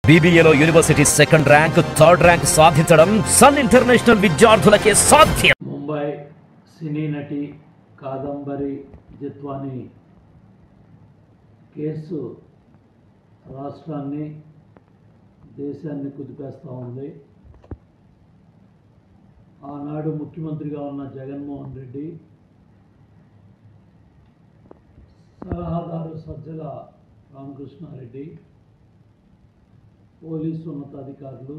BBAలో university second rank, third rank సాధించడం Sun International విద్యార్థులకే సాధ్యం. ముంబై సినీ నటి కాదంబరి జిత్వానీ కేసు రాష్ట్రాన్ని దేశాన్ని కుదిపేస్తూ ఉంది. ఆనాడు ముఖ్యమంత్రిగా ఉన్న జగన్మోహన్ రెడ్డి సలహాదారు సజ్జల రామకృష్ణారెడ్డి, పోలీసు ఉన్నతాధికారులు,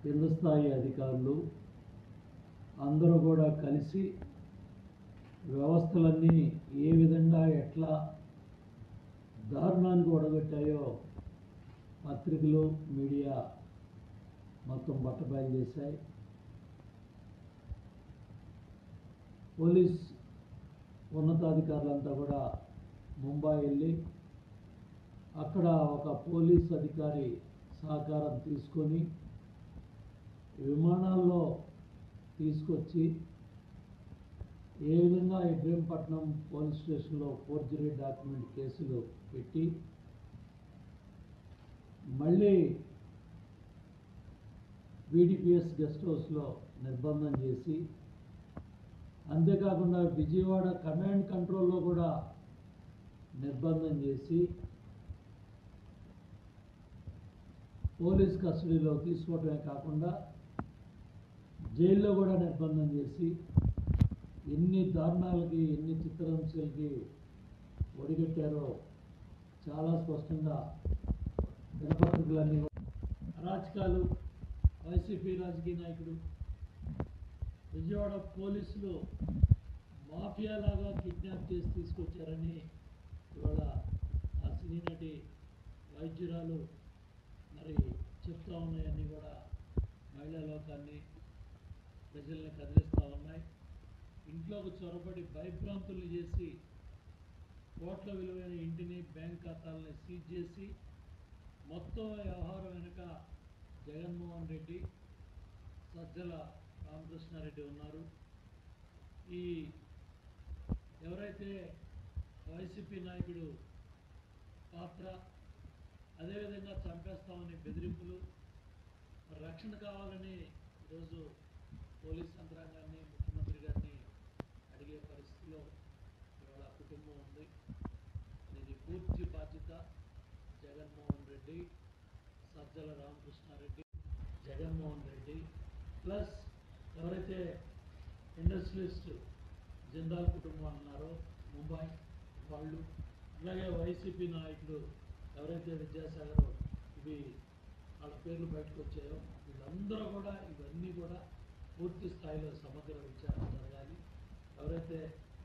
కింద స్థాయి అధికారులు అందరూ కూడా కలిసి వ్యవస్థలన్నీ ఏ విధంగా ఎట్లా దారుణానికి ఒడగొట్టాయో పత్రికలు, మీడియా మొత్తం బట్టబయలు చేశాయి. పోలీస్ ఉన్నతాధికారులంతా కూడా ముంబై వెళ్ళి అక్కడ ఒక పోలీస్ అధికారి సహకారం తీసుకొని విమానాల్లో తీసుకొచ్చి ఏ విధంగా ఇబ్రహీంపట్నం పోలీస్ స్టేషన్లో ఫోర్జరీ డాక్యుమెంట్ కేసులు పెట్టి మళ్ళీ VDPS గెస్ట్ హౌస్లో నిర్బంధం చేసి, అంతేకాకుండా విజయవాడ కమాండ్ కంట్రోల్లో కూడా నిర్బంధం చేసి పోలీస్ కస్టడీలో తీసుకోవడమే కాకుండా జైల్లో కూడా నిర్బంధం చేసి ఎన్ని దారుణాలకి, ఎన్ని చిత్రహింసలకి ఒడిగట్టారో చాలా స్పష్టంగా దినపత్రికలన్నీ. అరాచకాలు, వైసీపీ రాజకీయ నాయకుడు, విజయవాడ పోలీసులు మాఫియాలాగా కిడ్నాప్ చేసి తీసుకొచ్చారని ఇవాళ ఆ సినీ నటి వైద్యురాలు మరి చెప్తా ఉన్నాయన్నీ కూడా మహిళా లోకాన్ని, ప్రజల్ని కదిలిస్తూ ఉన్నాయి. ఇంట్లోకి చొరబడి భయభ్రాంతుల్ని చేసి కోట్ల విలువైన ఇంటిని, బ్యాంక్ ఖాతాలని సీజ్ చేసి మొత్తం వ్యవహారం వెనుక జగన్మోహన్ రెడ్డి, సజ్జల రామకృష్ణారెడ్డి ఉన్నారు. ఈ ఎవరైతే వైసీపీ నాయకుడు పాత్ర, అదేవిధంగా చంపేస్తామని బెదిరింపులు, రక్షణ కావాలని ఈరోజు పోలీస్ యంత్రాంగాన్ని, ముఖ్యమంత్రి గారిని అడిగే పరిస్థితిలో ఇవాళ కుటుంబం ఉంది. దీని పూర్తి బాధ్యత జగన్మోహన్ రెడ్డి, సజ్జల రామకృష్ణారెడ్డి, జగన్మోహన్ రెడ్డి ప్లస్ ఎవరైతే ఇండస్ట్రియలిస్ట్ జిందాల్ కుటుంబం అన్నారో ముంబై వాళ్ళు, అలాగే వైసీపీ నాయకుడు ఎవరైతే విద్యాసాగర్, ఇవి వాళ్ళ పేర్లు బయటకు వచ్చాయో వీళ్ళందరూ కూడా, ఇవన్నీ కూడా పూర్తి స్థాయిలో సమగ్ర విచారణ జరగాలి. ఎవరైతే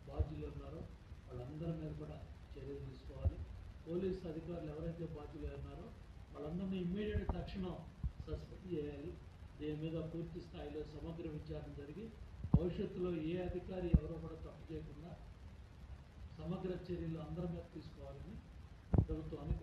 బాధ్యులు ఉన్నారో వాళ్ళందరి మీద కూడా చర్యలు తీసుకోవాలి. పోలీసు అధికారులు ఎవరైతే బాధ్యులు ఉన్నారో వాళ్ళందరినీ ఇమ్మీడియట్ తక్షణం సస్పెండ్ చేయాలి. దీని మీద పూర్తి స్థాయిలో సమగ్ర విచారణ జరిగి భవిష్యత్తులో ఏ అధికారి ఎవరో కూడా తప్పు చేయకుండా సమగ్ర చర్యలు అందరి మీద తీసుకోవాలని ప్రభుత్వానికి